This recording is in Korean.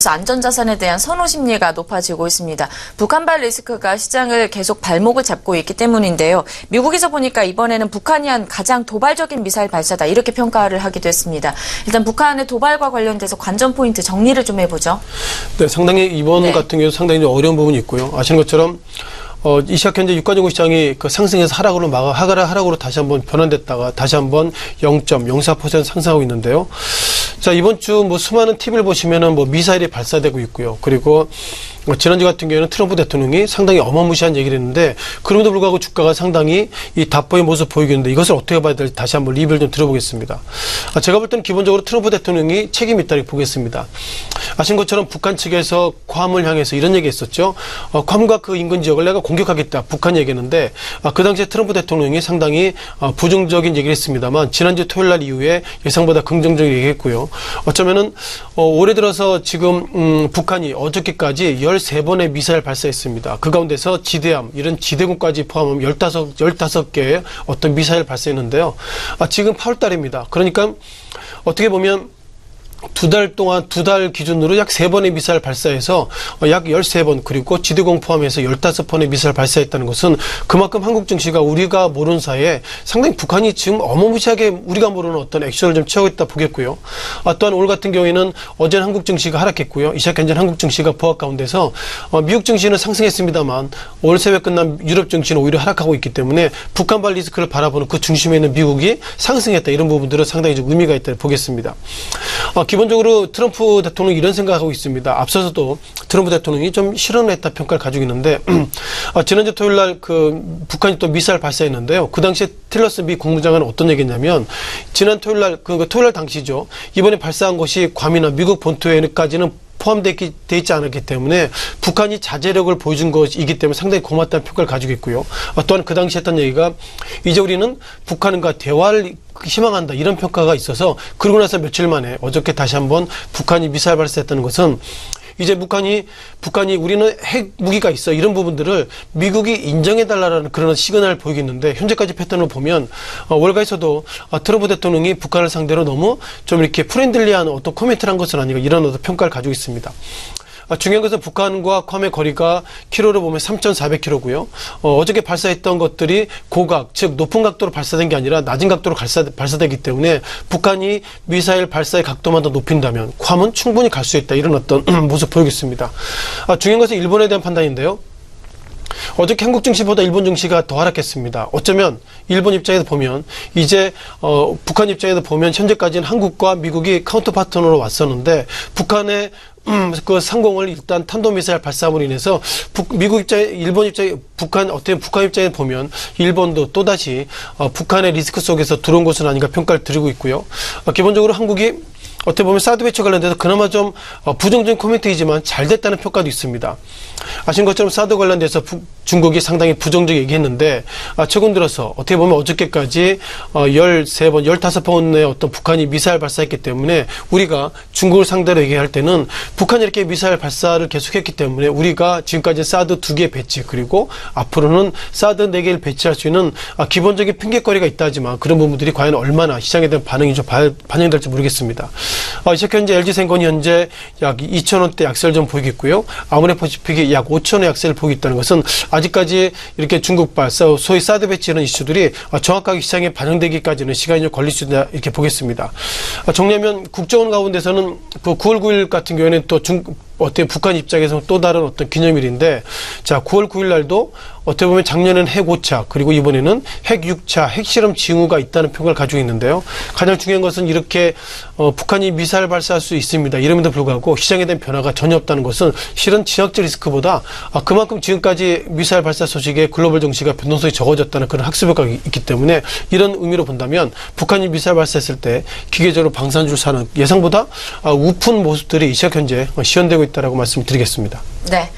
안전자산에 대한 선호 심리가 높아지고 있습니다. 북한발 리스크가 시장을 계속 발목을 잡고 있기 때문인데요. 미국에서 보니까 이번에는 북한이 한 가장 도발적인 미사일 발사다 이렇게 평가를 하기도 했습니다. 일단 북한의 도발과 관련돼서 관전 포인트 정리를 좀 해보죠. 네, 상당히 이번 같은 경우 상당히 좀 어려운 부분이 있고요. 아시는 것처럼 이 시각 현재 유가정고 시장이 그 상승해서 하락으로 다시 한번 변환됐다가 다시 한번 0.04% 상승하고 있는데요. 자, 이번 주 수많은 TV를 보시면은 미사일이 발사되고 있고요. 그리고 지난주 같은 경우에는 트럼프 대통령이 상당히 어마무시한 얘기를 했는데 그럼에도 불구하고 주가가 상당히 이 답보의 모습 보이고 있는데 이것을 어떻게 봐야 될지 다시 한번 리뷰를 좀 들어보겠습니다. 제가 볼 때는 기본적으로 트럼프 대통령이 책임이 있다고 보겠습니다. 아신 것처럼 북한 측에서 괌을 향해서 이런 얘기 했었죠. 괌과 그 인근 지역을 내가 공격하겠다. 북한 얘기했는데 그 당시에 트럼프 대통령이 상당히 부정적인 얘기를 했습니다만 지난주 토요일 날 이후에 예상보다 긍정적인 얘기했고요. 어쩌면은 올해 들어서 지금 북한이 어저께까지 13번의 미사일 발사했습니다. 그 가운데서 지대함, 이런 지대군까지 포함하면 15개의 어떤 미사일 발사했는데요. 지금 8월 달입니다. 그러니까 어떻게 보면 두 달 기준으로 약 3번의 미사일 발사해서 약 13번 그리고 지대공 포함해서 15번의 미사일 발사했다는 것은 그만큼 한국 증시가 우리가 모르는 사이에 상당히 북한이 지금 어마무시하게 우리가 모르는 어떤 액션을 좀 취하고 있다 보겠고요. 또한 오늘 같은 경우에는 어제는 한국 증시가 하락했고요. 이 시각 현재 한국 증시가 보합 가운데서 미국 증시는 상승했습니다만 오늘 새벽 끝난 유럽 증시는 오히려 하락하고 있기 때문에 북한발 리스크를 바라보는 그 중심에 있는 미국이 상승했다. 이런 부분들은 상당히 좀 의미가 있다고 보겠습니다. 기본적으로 트럼프 대통령이 이런 생각하고 있습니다. 앞서서도 트럼프 대통령이 좀 실언했다 평가를 가지고 있는데 지난주 토요일 날 북한이 또 미사일 발사했는데요. 그 당시에 틸러스 미 국무장관은 어떤 얘기했냐면 지난 토요일 날 토요일 날 당시죠. 이번에 발사한 것이 괌이나 미국 본토에까지는 포함되어 있지 않았기 때문에 북한이 자제력을 보여준 것이기 때문에 상당히 고맙다는 평가를 가지고 있고요. 또한 그 당시 했던 얘기가 이제 우리는 북한과 대화를 희망한다 이런 평가가 있어서 그러고 나서 며칠 만에 어저께 다시 한번 북한이 미사일 발사했다는 것은 이제 북한이 우리는 핵 무기가 있어 이런 부분들을 미국이 인정해달라는 그런 시그널을 보이겠는데 현재까지 패턴을 보면 월가에서도 트럼프 대통령이 북한을 상대로 너무 좀 이렇게 프렌들리한 어떤 코멘트를 한 것은 아닌가 이런 어떤 평가를 가지고 있습니다. 중요한 것은 북한과 괌의 거리가 킬로로 보면 3,400km고요. 어저께 발사했던 것들이 고각, 즉 높은 각도로 발사된 게 아니라 낮은 각도로 발사되기 때문에 북한이 미사일 발사의 각도만 더 높인다면 괌은 충분히 갈 수 있다. 이런 어떤 모습 보이겠습니다. 중요한 것은 일본에 대한 판단인데요. 어저께 한국 증시보다 일본 증시가 더 하락했습니다. 어쩌면 일본 입장에서 보면 이제 북한 입장에서 보면 현재까지는 한국과 미국이 카운터 파트너로 왔었는데 북한의 그 상공을 일단 탄도미사일 발사함으로 인해서 북한 입장에 보면 일본도 또다시 북한의 리스크 속에서 들어온 것은 아닌가 평가를 드리고 있고요. 기본적으로 한국이 어떻게 보면 사드 배치 관련돼서 그나마 좀 부정적인 코멘트이지만 잘 됐다는 평가도 있습니다. 아신 것처럼 사드 관련돼서 중국이 상당히 부정적 얘기했는데 최근 들어서 어떻게 보면 어저께까지 13번, 15번의 어떤 북한이 미사일 발사했기 때문에 우리가 중국을 상대로 얘기할 때는 북한이 이렇게 미사일 발사를 계속했기 때문에 우리가 지금까지 사드 2개 배치 그리고 앞으로는 사드 4개를 배치할 수 있는 기본적인 핑계거리가 있다 하지만 그런 부분들이 과연 얼마나 시장에 대한 반응이 좀 반영될지 모르겠습니다. 현재 LG생건이 현재 약 2,000원대 약세를 좀 보이겠고요. 아모레퍼시픽이 약 5,000원 약세를 보이고 있다는 것은 아직까지 이렇게 중국발 소위 사드 배치 이런 이슈들이 정확하게 시장에 반영되기까지는 시간이 좀 걸릴 수 있다 이렇게 보겠습니다. 정리하면 국정원 가운데서는 그 9월 9일 같은 경우에는 또 어떻게 북한 입장에서는 또 다른 어떤 기념일인데 자 9월 9일 날도 어떻게 보면 작년에는 핵 5차 그리고 이번에는 핵 6차 핵실험 징후가 있다는 평가를 가지고 있는데요. 가장 중요한 것은 이렇게 북한이 미사일 발사할 수 있습니다. 이름에도 불구하고 시장에 대한 변화가 전혀 없다는 것은 실은 지역적 리스크보다 그만큼 지금까지 미사일 발사 소식에 글로벌 정시가 변동성이 적어졌다는 그런 학습 효과가 있기 때문에 이런 의미로 본다면 북한이 미사일 발사했을 때 기계적으로 방산주를 사는 예상보다 우픈 모습들이 이 시각 현재 시현되고 있다라고 말씀드리겠습니다. 네.